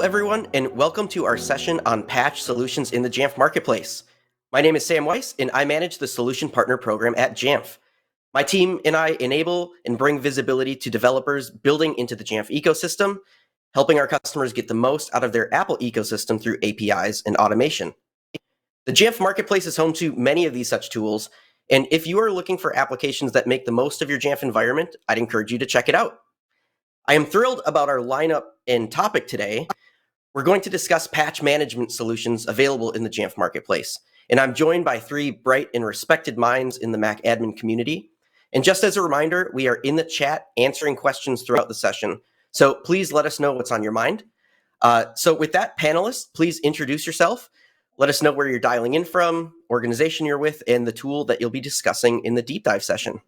everyone, and welcome to our session on patch solutions in the Jamf Marketplace. My name is Sam Weiss, and I manage the Solution Partner Program at Jamf. My team and I enable and bring visibility to developers building into the Jamf ecosystem, helping our customers get the most out of their Apple ecosystem through APIs and automation. The Jamf Marketplace is home to many of these such tools, and if you are looking for applications that make the most of your Jamf environment, I'd encourage you to check it out. I am thrilled about our lineup and topic today. We're going to discuss patch management solutions available in the Jamf Marketplace. And I'm joined by three bright and respected minds in the Mac admin community. And just as a reminder, we are in the chat answering questions throughout the session. So please let us know what's on your mind. So with that, panelists, please introduce yourself. Let us know where you're dialing in from, organization you're with, and the tool that you'll be discussing in the deep dive session.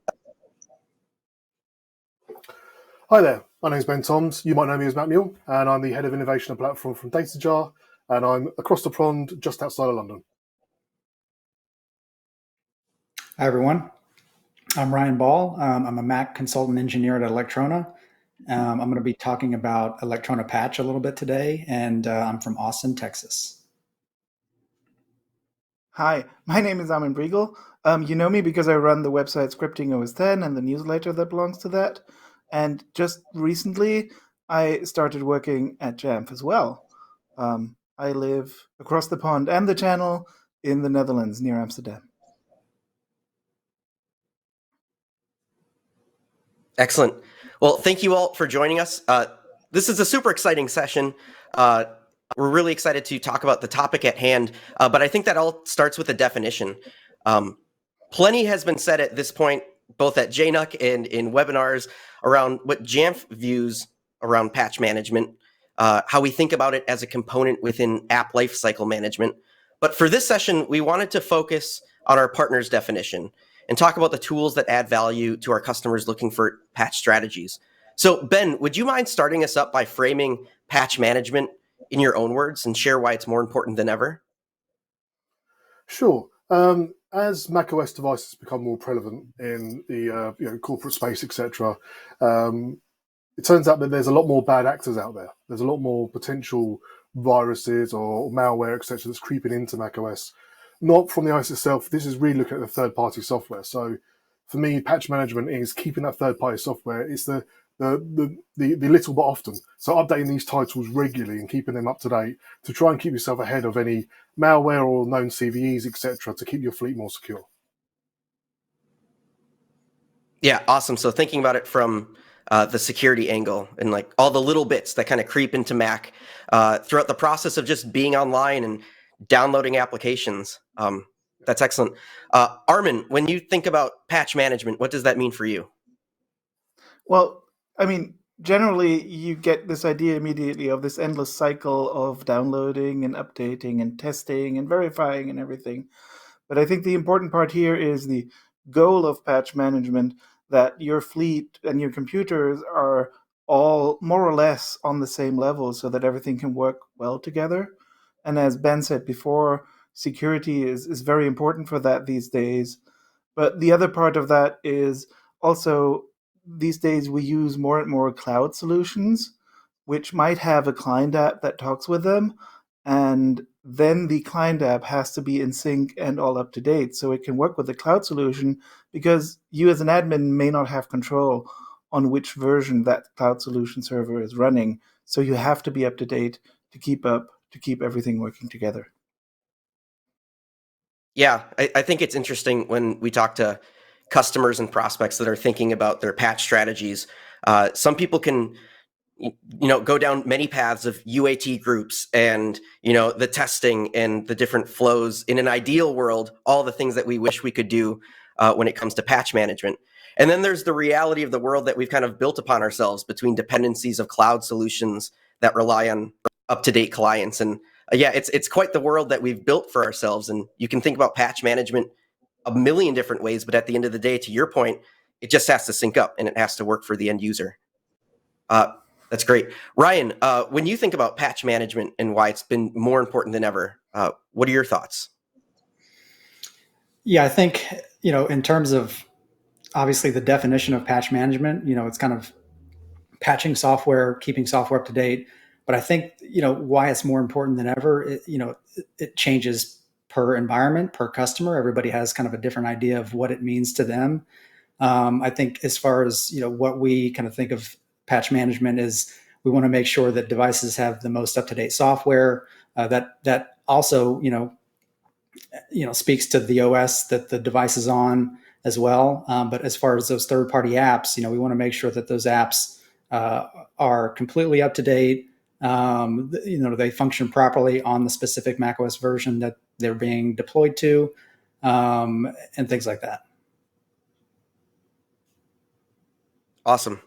Hi there, my name is Ben Toms. You might know me as Matt Mule, and I'm the head of innovation and platform from DataJar, and I'm across the pond just outside of London. Hi everyone, I'm Ryan Ball. I'm a Mac consultant engineer at Electrona. I'm going to be talking about Electrona Patch a little bit today, and I'm from Austin, Texas. Hi, my name is Armin Briegel. You know me because I run the website Scripting OS 10 and the newsletter that belongs to that. And just recently, I started working at Jamf as well. I live across the pond and the channel in the Netherlands near Amsterdam. Excellent. Well, thank you all for joining us. This is a super exciting session. We're really excited to talk about the topic at hand, but I think that all starts with a definition. Plenty has been said at this point, both at JNUC and in webinars, around what Jamf views around patch management, how we think about it as a component within app lifecycle management. But for this session, we wanted to focus on our partner's definition and talk about the tools that add value to our customers looking for patch strategies. So Ben, would you mind starting us up by framing patch management in your own words and share why it's more important than ever? Sure. As macOS devices become more prevalent in the corporate space, etc., it turns out that there's a lot more bad actors out there. There's a lot more potential viruses or malware, etc., that's creeping into macOS. Not from the OS itself. This is really looking at the third-party software. So, for me, patch management is keeping that third-party software. It's the little but often. So updating these titles regularly and keeping them up to date to try and keep yourself ahead of any malware or known CVEs, etc., to keep your fleet more secure. Yeah, awesome. So thinking about it from the security angle and like all the little bits that kind of creep into Mac throughout the process of just being online and downloading applications. That's excellent. Armin, when you think about patch management, what does that mean for you? Well, I mean, generally, you get this idea immediately of this endless cycle of downloading and updating and testing and verifying and everything. But I think the important part here is the goal of patch management, that your fleet and your computers are all more or less on the same level so that everything can work well together. And as Ben said before, security is very important for that these days. But the other part of that is also these days we use more and more cloud solutions, which might have a client app that talks with them. And then the client app has to be in sync and all up to date so it can work with the cloud solution, because you as an admin may not have control on which version that cloud solution server is running. So you have to be up to date to keep everything working together. Yeah, I think it's interesting when we talk to customers and prospects that are thinking about their patch strategies. Some people can go down many paths of UAT groups and, the testing and the different flows. In an ideal world, all the things that we wish we could do when it comes to patch management. And then there's the reality of the world that we've kind of built upon ourselves between dependencies of cloud solutions that rely on up-to-date clients. And it's quite the world that we've built for ourselves. And you can think about patch management a million different ways, but at the end of the day, to your point, it just has to sync up and it has to work for the end user. That's great. Ryan, when you think about patch management and why it's been more important than ever, what are your thoughts? Yeah, I think, in terms of obviously the definition of patch management, it's kind of patching software, keeping software up to date. But I think, why it's more important than ever, it changes per environment, per customer. Everybody has kind of a different idea of what it means to them. I think as far as, what we kind of think of patch management is, we want to make sure that devices have the most up-to-date software that also, speaks to the OS that the device is on as well. But as far as those third-party apps, we want to make sure that those apps are completely up to date. They function properly on the specific macOS version that they're being deployed to, and things like that. Awesome.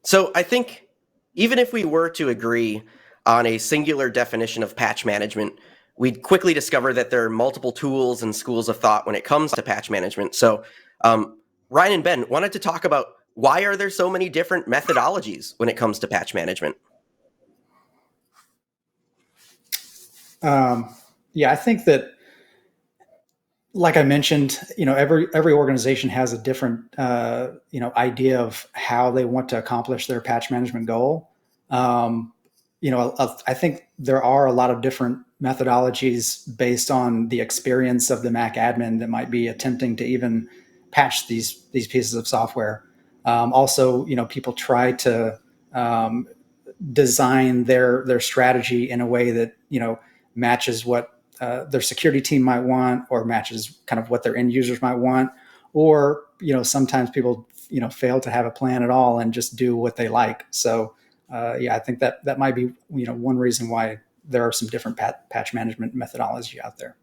So I think even if we were to agree on a singular definition of patch management, we'd quickly discover that there are multiple tools and schools of thought when it comes to patch management. So Ryan and Ben wanted to talk about, why are there so many different methodologies when it comes to patch management? I think that, like I mentioned, every organization has a different, idea of how they want to accomplish their patch management goal. I think there are a lot of different methodologies based on the experience of the Mac admin that might be attempting to even patch these pieces of software. Also, people try to design their strategy in a way that matches what their security team might want, or matches kind of what their end users might want. Or sometimes people fail to have a plan at all and just do what they like. So I think that might be one reason why there are some different patch management methodology out there.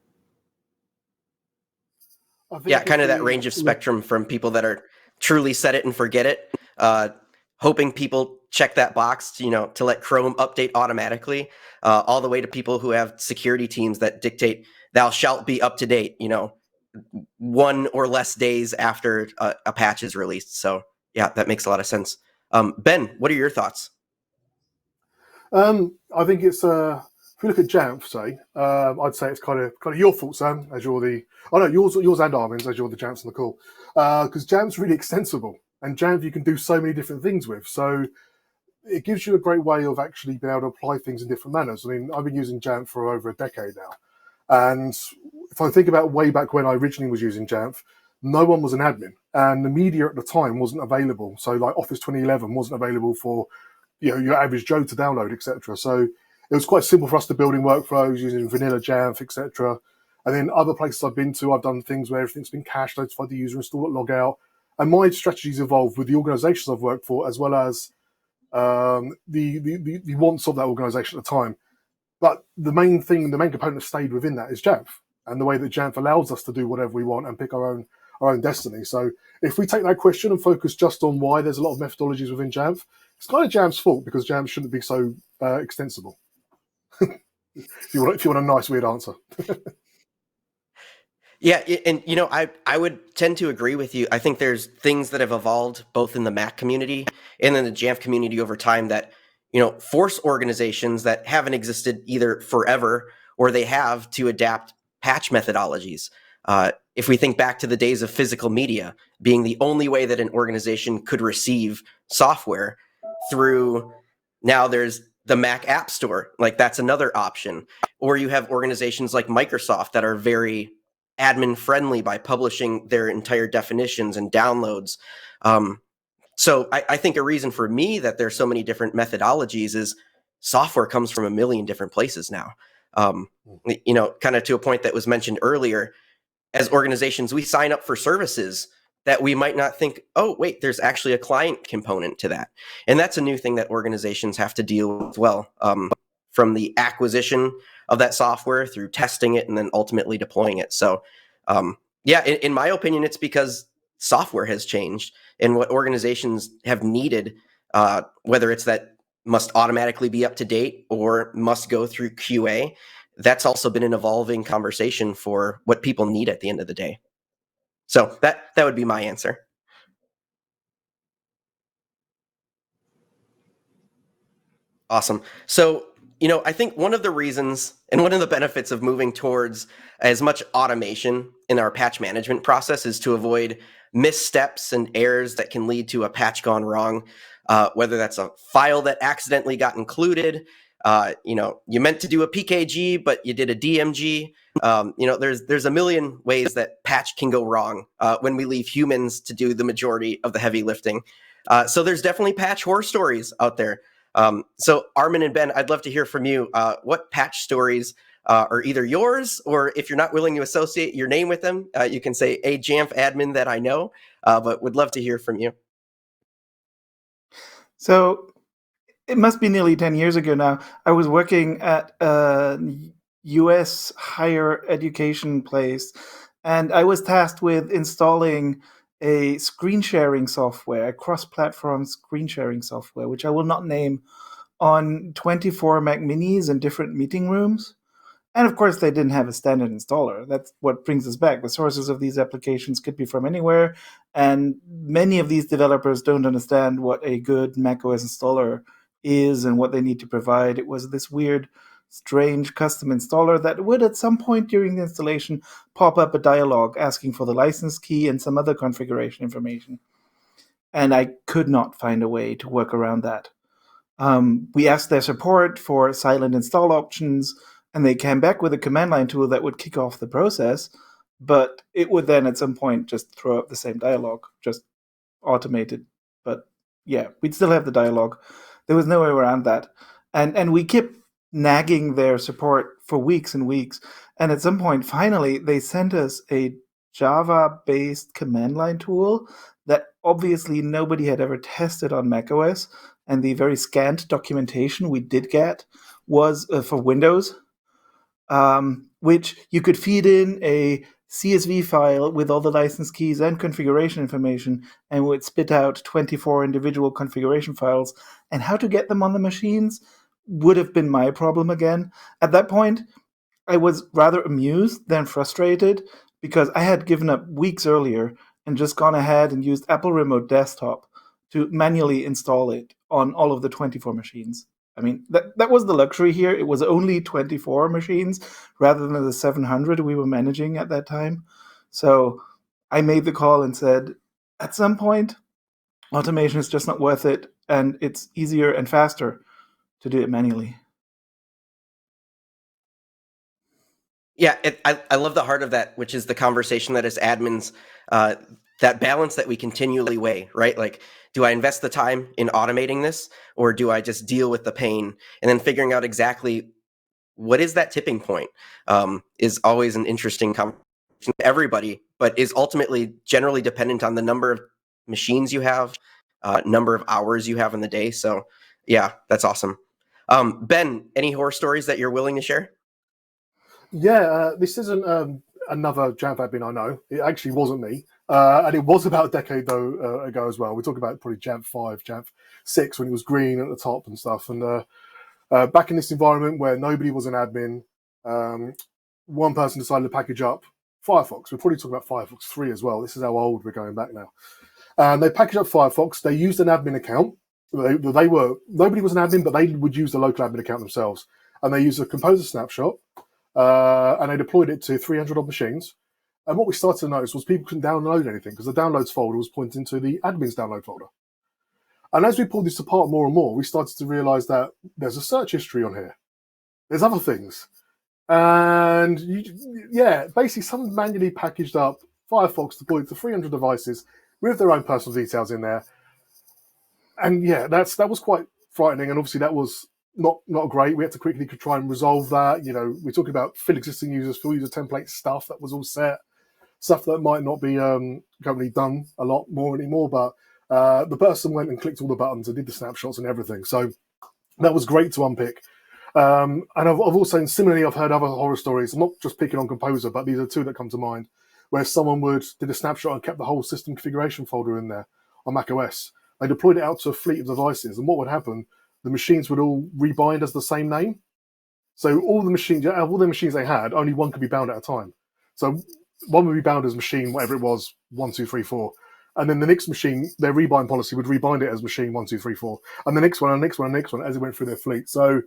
Yeah, kind of that range of spectrum from people that are truly set it and forget it, hoping people check that box to let Chrome update automatically, all the way to people who have security teams that dictate thou shalt be up to date, 1 or less days after a patch is released. So yeah, that makes a lot of sense. Ben, what are your thoughts? I think it's if we look at Jamf, say, I'd say it's kind of your fault, Sam, as you're yours and Armin's, as you're the Jamfs on the call, because Jamf's really extensible, and Jamf you can do so many different things with. So it gives you a great way of actually being able to apply things in different manners. I mean, I've been using Jamf for over a decade now, and if I think about way back when I originally was using Jamf, no one was an admin, and the media at the time wasn't available. So like Office 2011 wasn't available for your average Joe to download, etc. So it was quite simple for us to build in workflows using vanilla Jamf, etc. And then other places I've been to, I've done things where everything's been cached, notified the user, install it, log out. And my strategies evolved with the organizations I've worked for, as well as the wants of that organization at the time. But the main component that stayed within that is Jamf, and the way that Jamf allows us to do whatever we want and pick our own destiny. So if we take that question and focus just on why there's a lot of methodologies within Jamf, it's kind of Jamf's fault, because Jamf shouldn't be so extensible. if you want a nice weird answer. Yeah, and I would tend to agree with you. I think there's things that have evolved both in the Mac community and in the Jamf community over time that force organizations that haven't existed either forever or they have to adapt patch methodologies. If we think back to the days of physical media being the only way that an organization could receive software, through now there's the Mac App Store, like that's another option. Or you have organizations like Microsoft that are very admin friendly by publishing their entire definitions and downloads. So I think a reason for me that there's so many different methodologies is software comes from a million different places now. Kind of to a point that was mentioned earlier, as organizations, we sign up for services that we might not think, oh, wait, there's actually a client component to that. And that's a new thing that organizations have to deal with as well, from the acquisition of that software through testing it and then ultimately deploying it. So in my opinion, it's because software has changed and what organizations have needed, whether it's that must automatically be up to date or must go through QA, that's also been an evolving conversation for what people need at the end of the day. So that would be my answer. Awesome. So I think one of the reasons and one of the benefits of moving towards as much automation in our patch management process is to avoid missteps and errors that can lead to a patch gone wrong, whether that's a file that accidentally got included. You meant to do a PKG, but you did a DMG. There's a million ways that patch can go wrong when we leave humans to do the majority of the heavy lifting. So there's definitely patch horror stories out there. So Armin and Ben, I'd love to hear from you. What patch stories are either yours, or if you're not willing to associate your name with them, you can say a Jamf admin that I know, but would love to hear from you. So it must be nearly 10 years ago now. I was working at a US higher education place, and I was tasked with installing a screen sharing software, a cross-platform screen sharing software, which I will not name, on 24 Mac Minis in different meeting rooms. And of course, they didn't have a standard installer. That's what brings us back. The sources of these applications could be from anywhere, and many of these developers don't understand what a good macOS installer is and what they need to provide. It was this weird, strange custom installer that would, at some point during the installation, pop up a dialog asking for the license key and some other configuration information. And I could not find a way to work around that. We asked their support for silent install options, and they came back with a command line tool that would kick off the process, but it would then at some point just throw up the same dialog, just automated. But yeah, we'd still have the dialog. There was no way around that. And we kept nagging their support for weeks and weeks. And at some point, finally, they sent us a Java-based command line tool that obviously nobody had ever tested on macOS. And the very scant documentation we did get was for Windows, which you could feed in a CSV file with all the license keys and configuration information, and would spit out 24 individual configuration files. And how to get them on the machines would have been my problem again. At that point, I was rather amused than frustrated, because I had given up weeks earlier and just gone ahead and used Apple Remote Desktop to manually install it on all of the 24 machines. I mean, that was the luxury here. It was only 24 machines rather than the 700 we were managing at that time. So I made the call and said, at some point, automation is just not worth it, and it's easier and faster to do it manually. Yeah, I love the heart of that, which is the conversation that as admins, that balance that we continually weigh, right? Like, do I invest the time in automating this, or do I just deal with the pain? And then figuring out exactly what is that tipping point is always an interesting conversation for everybody, but is ultimately generally dependent on the number of machines you have, number of hours you have in the day. So yeah, that's awesome. Ben, any horror stories that you're willing to share? Yeah, this isn't another Jamf admin I know. It actually wasn't me. And it was about a decade ago as well. We're talking about probably Jamf 5, Jamf 6, when it was green at the top and stuff. And back in this environment where nobody was an admin, one person decided to package up Firefox. We're probably talking about Firefox 3 as well. This is how old we're going back now. And they packaged up Firefox. They used an admin account. Nobody was an admin, but they would use the local admin account themselves. And they used a composer snapshot. And they deployed it to 300 odd machines. And what we started to notice was people couldn't download anything because the downloads folder was pointing to the admin's download folder. And as we pulled this apart more and more, we started to realize that there's a search history on here. There's other things. And basically someone manually packaged up Firefox deployed to 300 devices with their own personal details in there. And yeah, that was quite frightening. And obviously that was not great. We had to quickly try and resolve that. We're talking about fill existing users, fill user template stuff that was all set, stuff that might not be currently done a lot more anymore, but the person went and clicked all the buttons and did the snapshots and everything. So that was great to unpick. And I've also, similarly, I've heard other horror stories. I'm not just picking on Composer, but these are two that come to mind, where someone did a snapshot and kept the whole system configuration folder in there on macOS. They deployed it out to a fleet of devices, and what would happen? The machines would all rebind as the same name. So all the machines they had, only one could be bound at a time. So one would be bound as machine, whatever it was, 1, 2, 3, 4. And then the next machine, their rebind policy would rebind it as machine 1, 2, 3, 4. And the next one, and the next one, and the next one, as it went through their fleet. So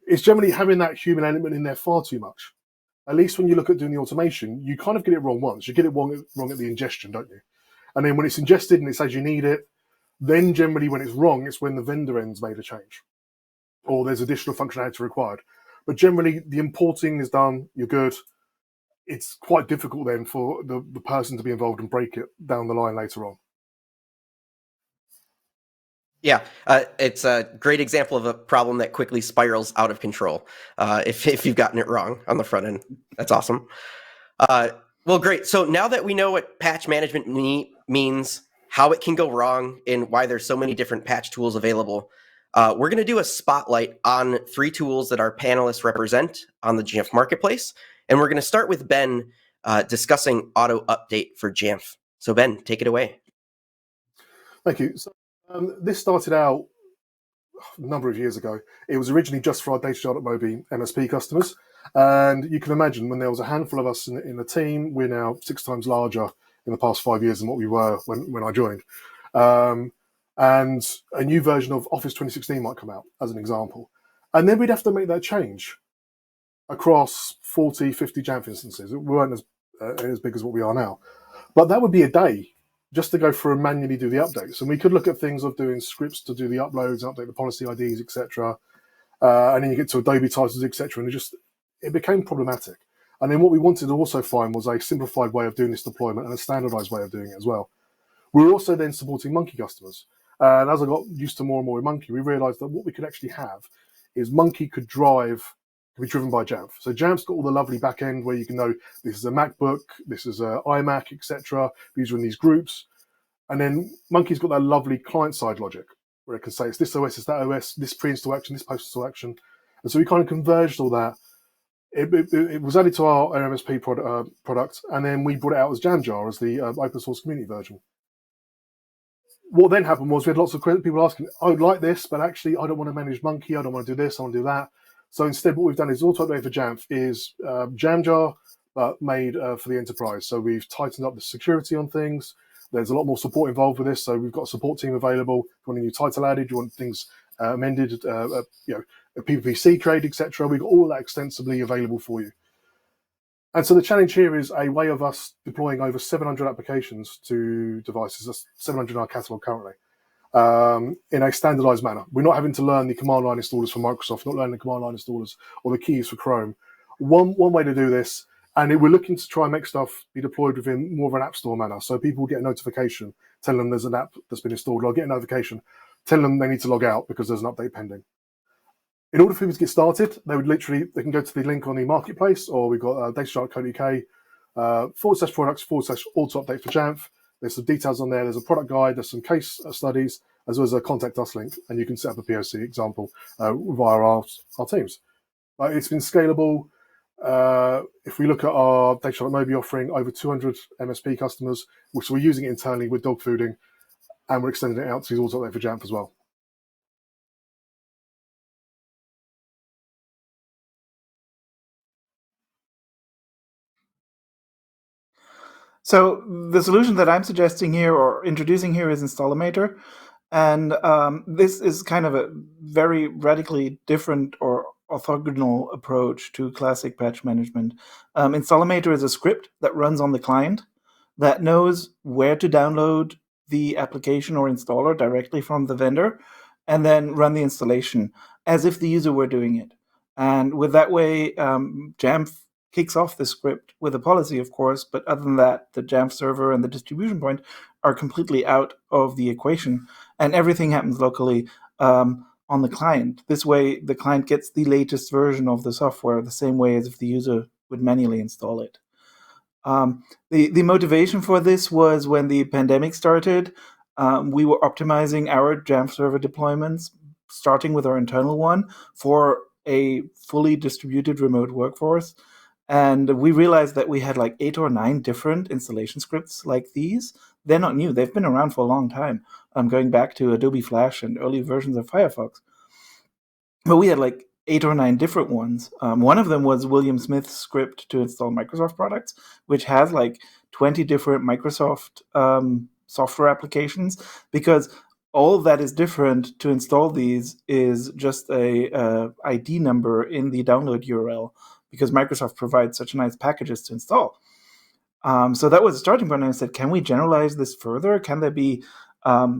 it's generally having that human element in there far too much. At least when you look at doing the automation, you kind of get it wrong once. You get it wrong at the ingestion, don't you? And then when it's ingested and it says you need it, then generally when it's wrong, it's when the vendor end's made a change or there's additional functionality required. But generally, the importing is done, you're good. It's quite difficult then for the person to be involved and break it down the line later on. Yeah, it's a great example of a problem that quickly spirals out of control if you've gotten it wrong on the front end. That's awesome. Well, great. So now that we know what patch management means, how it can go wrong, and why there's so many different patch tools available, we're going to do a spotlight on 3 tools that our panelists represent on the Jamf Marketplace. And we're going to start with Ben discussing auto update for Jamf. So Ben, take it away. Thank you. So, this started out a number of years ago. It was originally just for our Data.Mobi MSP customers. And you can imagine when there was a handful of us in the team, we're now 6 times larger in the past 5 years than what we were when I joined. And a new version of Office 2016 might come out, as an example. And then we'd have to make that change across 40, 50 Jamf instances. We weren't as big as what we are now. But that would be a day just to go through and manually do the updates. And we could look at things of doing scripts to do the uploads, update the policy IDs, etc. And then you get to Adobe titles, etc. And it became problematic. And then what we wanted to also find was a simplified way of doing this deployment and a standardized way of doing it as well. We were also then supporting Monkey customers. And as I got used to more and more with Monkey, we realized that what we could actually have is Monkey could be driven by Jamf. So Jamf's got all the lovely back end where you can know this is a MacBook, this is an iMac, etc. These are in these groups. And then Monkey's got that lovely client-side logic where it can say it's this OS, it's that OS, this pre-install action, this post-install action. And so we kind of converged all that. It was added to our MSP product, and then we brought it out as Jamjar, as the open source community version. What then happened was we had lots of people asking, I would like this, but actually I don't want to manage Monkey, I don't want to do this, I want to do that. So instead, what we've done is auto update for Jamf is Jamjar, but made for the enterprise. So we've tightened up the security on things. There's a lot more support involved with this. So we've got a support team available. If you want a new title added, you want things amended, a PPC trade, etc. We've got all that extensively available for you. And so the challenge here is a way of us deploying over 700 applications to devices. That's 700 in our catalog currently. In a standardized manner. We're not having to learn the command line installers for Microsoft, not learning the command line installers or the keys for Chrome. One way to do this, and we're looking to try and make stuff be deployed within more of an app store manner. So people get a notification telling them there's an app that's been installed, or get a notification telling them they need to log out because there's an update pending. In order for people to get started, they can go to the link on the marketplace, or we've got data.co.uk /products/auto update for Jamf. There's some details on there. There's a product guide. There's some case studies, as well as a contact us link, and you can set up a POC example via our teams. It's been scalable. If we look at our Data.Mobi offering, over 200 MSP customers, which we're using it internally with dog fooding, and we're extending it out to auto update for Jamf as well. So the solution that I'm suggesting here or introducing here is Installameter. And this is kind of a very radically different or orthogonal approach to classic patch management. Installameter is a script that runs on the client that knows where to download the application or installer directly from the vendor and then run the installation as if the user were doing it. And with that way, Jamf kicks off the script with a policy, of course, but other than that, the Jamf server and the distribution point are completely out of the equation, and everything happens locally on the client. This way, the client gets the latest version of the software the same way as if the user would manually install it. The motivation for this was when the pandemic started, we were optimizing our Jamf server deployments, starting with our internal one for a fully distributed remote workforce. And we realized that we had like 8 or 9 different installation scripts like these. They're not new. They've been around for a long time, going back to Adobe Flash and early versions of Firefox. But we had like 8 or 9 different ones. One of them was William Smith's script to install Microsoft products, which has like 20 different Microsoft software applications, because all that is different to install these is just a ID number in the download URL, because Microsoft provides such nice packages to install. So that was a starting point. And I said, can we generalize this further? Can there be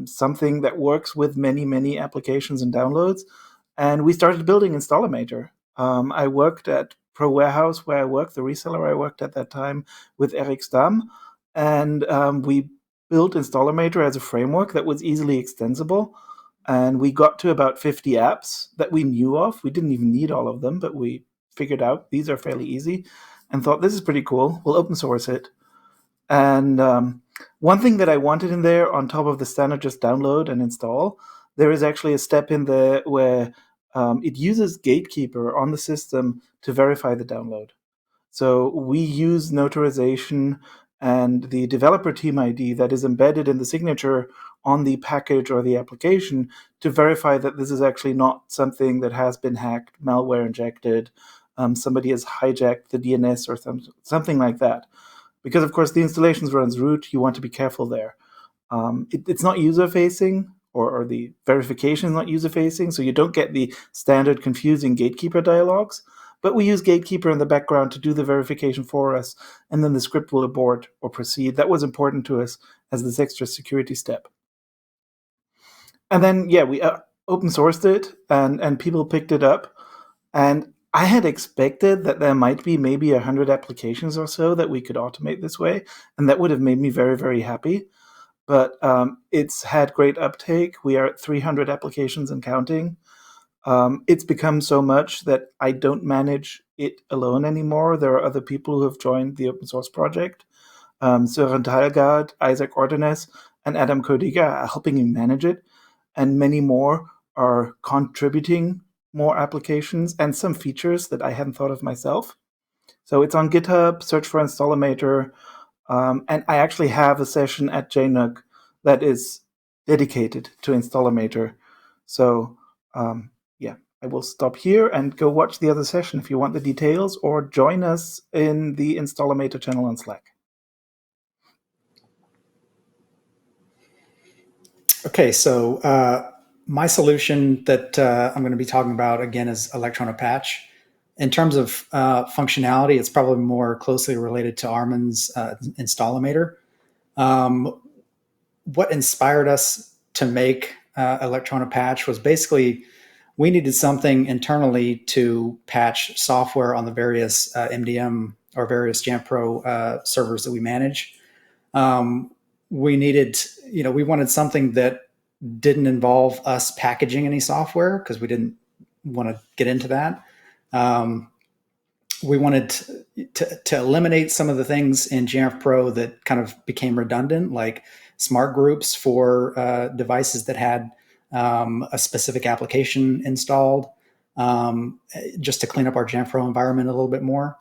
something that works with many, many applications and downloads? And we started building Installameter. I worked at Pro Warehouse, where I worked, the reseller I worked at that time, with Eric Stamm. And we built Installameter as a framework that was easily extensible. And we got to about 50 apps that we knew of. We didn't even need all of them, but we figured out these are fairly easy and thought, this is pretty cool. We'll open source it. And one thing that I wanted in there, on top of the standard just download and install, there is actually a step in there where it uses Gatekeeper on the system to verify the download. So we use notarization and the developer team ID that is embedded in the signature on the package or the application to verify that this is actually not something that has been hacked, malware injected, somebody has hijacked the DNS or something like that. Because, of course, the installations runs root. You want to be careful there. It's not user-facing, or the verification is not user-facing, so you don't get the standard confusing Gatekeeper dialogues. But we use Gatekeeper in the background to do the verification for us, and then the script will abort or proceed. That was important to us as this extra security step. And then, we open sourced it, and people picked it up. And I had expected that there might be maybe 100 applications or so that we could automate this way, and that would have made me very, very happy. But it's had great uptake. We are at 300 applications and counting. It's become so much that I don't manage it alone anymore. There are other people who have joined the open source project. Søren Dalgaard, Isaac Ordenes, and Adam Kodiga are helping me manage it, and many more are contributing more applications and some features that I hadn't thought of myself. So it's on GitHub, search for Installameter, and I actually have a session at JNUC that is dedicated to Installameter. So I will stop here and go watch the other session if you want the details, or join us in the Installameter channel on Slack. Okay, so my solution that I'm going to be talking about again is Electrona Patch. In terms of functionality, it's probably more closely related to Armin's Installameter. What inspired us to make Electrona Patch was basically we needed something internally to patch software on the various MDM or various Jamf Pro servers that we manage. We wanted something that didn't involve us packaging any software because we didn't want to get into that. We wanted to eliminate some of the things in Jamf Pro that kind of became redundant, like smart groups for devices that had a specific application installed, just to clean up our Jamf Pro environment a little bit more.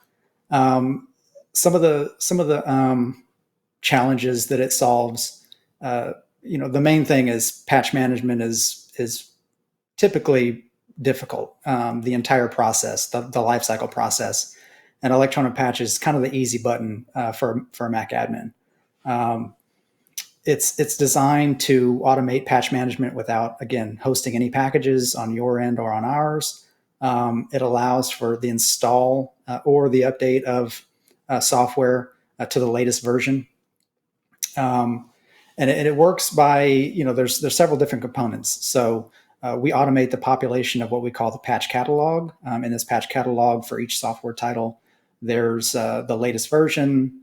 Some of the challenges that it solves, the main thing is patch management is typically difficult. The entire process, the lifecycle process, and Electrona Patch is kind of the easy button for a Mac admin. It's designed to automate patch management without, again, hosting any packages on your end or on ours. It allows for the install or the update of software to the latest version. And it works by, there's several different components. So we automate the population of what we call the patch catalog. In this patch catalog for each software title, there's the latest version,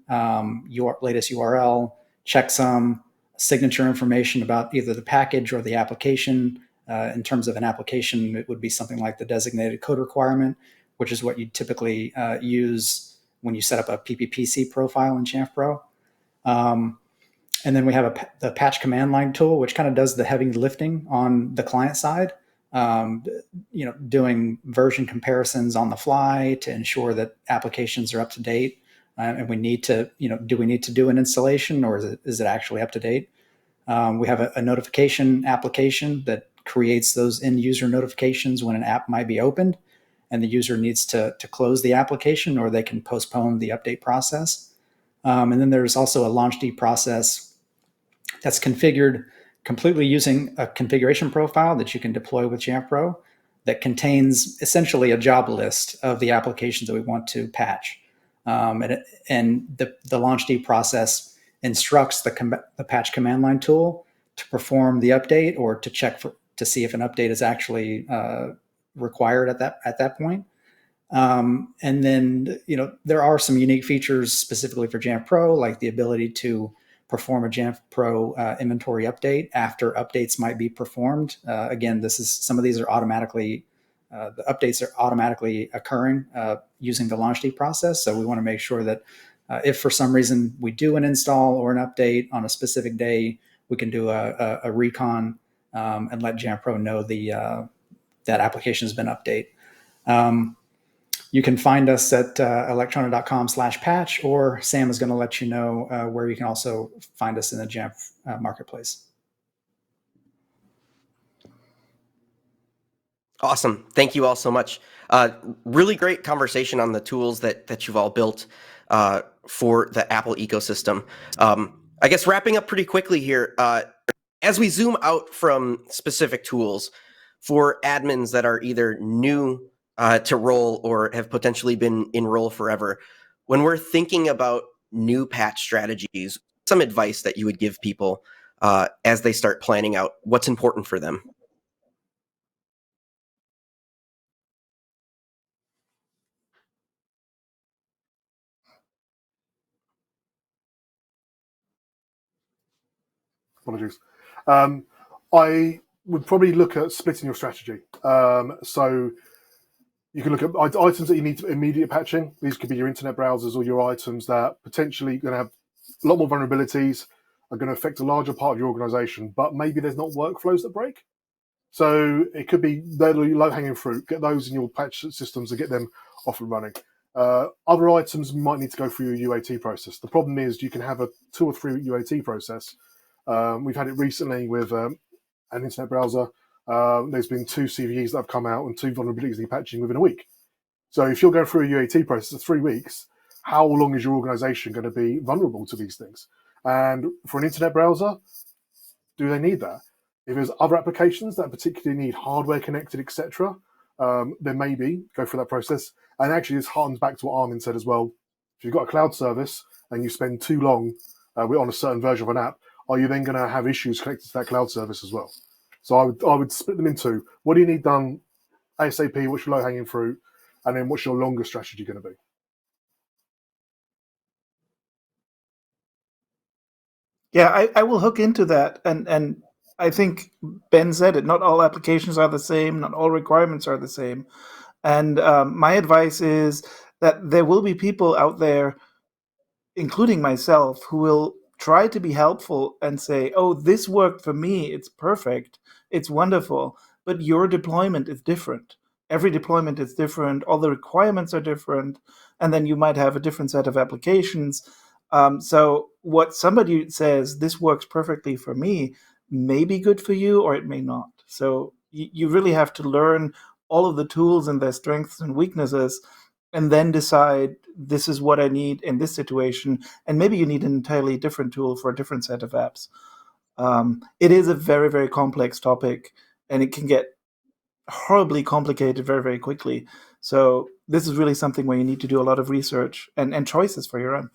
your latest URL, checksum, signature information about either the package or the application. In terms of an application, it would be something like the designated code requirement, which is what you typically use when you set up a PPPC profile in Jamf Pro. And then we have the patch command line tool, which kind of does the heavy lifting on the client side, doing version comparisons on the fly to ensure that applications are up to date. And we need to, do we need to do an installation, or is it actually up to date? We have a notification application that creates those end user notifications when an app might be opened and the user needs to close the application, or they can postpone the update process. And then there's also a launchd process that's configured completely using a configuration profile that you can deploy with Jamf Pro that contains essentially a job list of the applications that we want to patch. And the launchd process instructs the patch command line tool to perform the update or to check to see if an update is actually required at that point. And then, there are some unique features specifically for Jamf Pro, like the ability to perform a Jamf Pro inventory update after updates might be performed. Again, some of these are automatically, the updates are automatically occurring using the launchd process. So we want to make sure that if for some reason we do an install or an update on a specific day, we can do a recon and let Jamf Pro know that application has been updated. You can find us at electrona.com/patch, or Sam is going to let you know where you can also find us in the Jamf Marketplace. Awesome. Thank you all so much. Really great conversation on the tools that you've all built for the Apple ecosystem. I guess wrapping up pretty quickly here, as we zoom out from specific tools for admins that are either new to roll or have potentially been in roll forever, when we're thinking about new patch strategies, some advice that you would give people as they start planning out what's important for them? Apologies. I would probably look at splitting your strategy. So you can look at items that you need immediate patching. These could be your internet browsers or your items that potentially going to have a lot more vulnerabilities, are going to affect a larger part of your organization, but maybe there's not workflows that break. So it could be low-hanging fruit. Get those in your patch systems and get them off and running. Other items might need to go through your UAT process. The problem is you can have a 2 or 3 UAT process. We've had it recently with an internet browser. There's been 2 CVEs that have come out and 2 vulnerabilities need patching within a week. So if you're going through a UAT process of 3 weeks, how long is your organization going to be vulnerable to these things? And for an internet browser, do they need that? If there's other applications that particularly need hardware connected, etc., then maybe go through that process. And actually, this harkens back to what Armin said as well. If you've got a cloud service and you spend too long on a certain version of an app, are you then going to have issues connected to that cloud service as well? So I would split them into what do you need done ASAP, what's your low-hanging fruit, and then what's your longer strategy going to be? Yeah, I will hook into that. And I think Ben said it. Not all applications are the same. Not all requirements are the same. And my advice is that there will be people out there, including myself, who will try to be helpful and say, oh, this worked for me. It's perfect. It's wonderful. But your deployment is different. Every deployment is different. All the requirements are different. And then you might have a different set of applications. So what somebody says, this works perfectly for me, may be good for you or it may not. So you really have to learn all of the tools and their strengths and weaknesses and then decide this is what I need in this situation. And maybe you need an entirely different tool for a different set of apps. It is a very, very complex topic and it can get horribly complicated very, very quickly. So this is really something where you need to do a lot of research and choices for your own.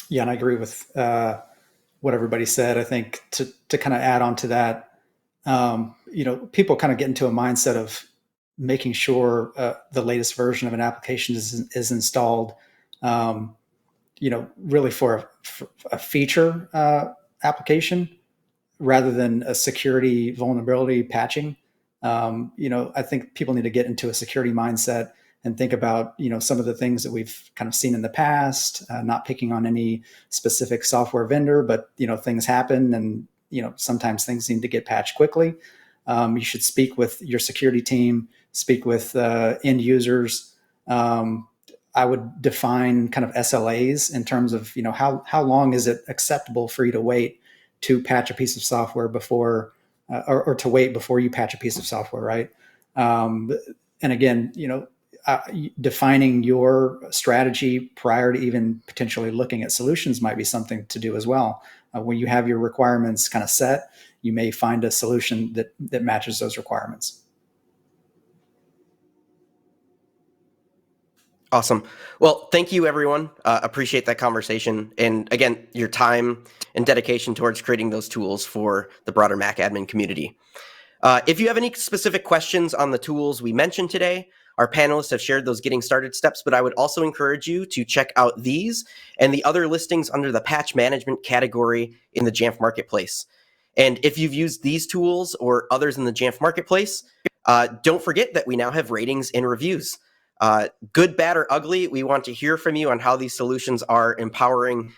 Yeah, and I agree with what everybody said. I think to kind of add on to that, people kind of get into a mindset of making sure the latest version of an application is installed, really for a feature application rather than a security vulnerability patching. I think people need to get into a security mindset and think about, some of the things that we've kind of seen in the past, not picking on any specific software vendor, but, things happen and, sometimes things need to get patched quickly. You should speak with your security team, speak with end users. I would define kind of SLAs in terms of, how long is it acceptable for you to wait to patch a piece of software before, or to wait before you patch a piece of software, right? And again, defining your strategy prior to even potentially looking at solutions might be something to do as well. When you have your requirements kind of set, you may find a solution that matches those requirements. Awesome. Well, thank you, everyone. Appreciate that conversation. And again, your time and dedication towards creating those tools for the broader Mac admin community. If you have any specific questions on the tools we mentioned today, our panelists have shared those getting started steps, but I would also encourage you to check out these and the other listings under the patch management category in the Jamf Marketplace. And if you've used these tools or others in the Jamf Marketplace, don't forget that we now have ratings and reviews. Good, bad, or ugly, we want to hear from you on how these solutions are empowering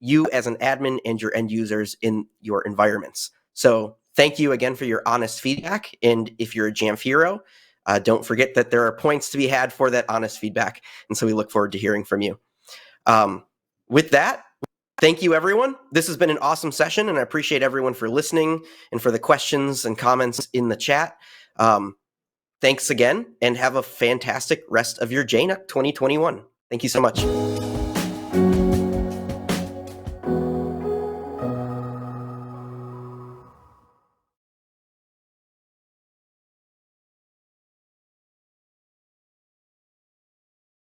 you as an admin and your end users in your environments. So thank you again for your honest feedback. And if you're a Jamf hero, don't forget that there are points to be had for that honest feedback. And so we look forward to hearing from you. With that, thank you, everyone. This has been an awesome session, and I appreciate everyone for listening and for the questions and comments in the chat. Thanks again, and have a fantastic rest of your JNUC 2021. Thank you so much.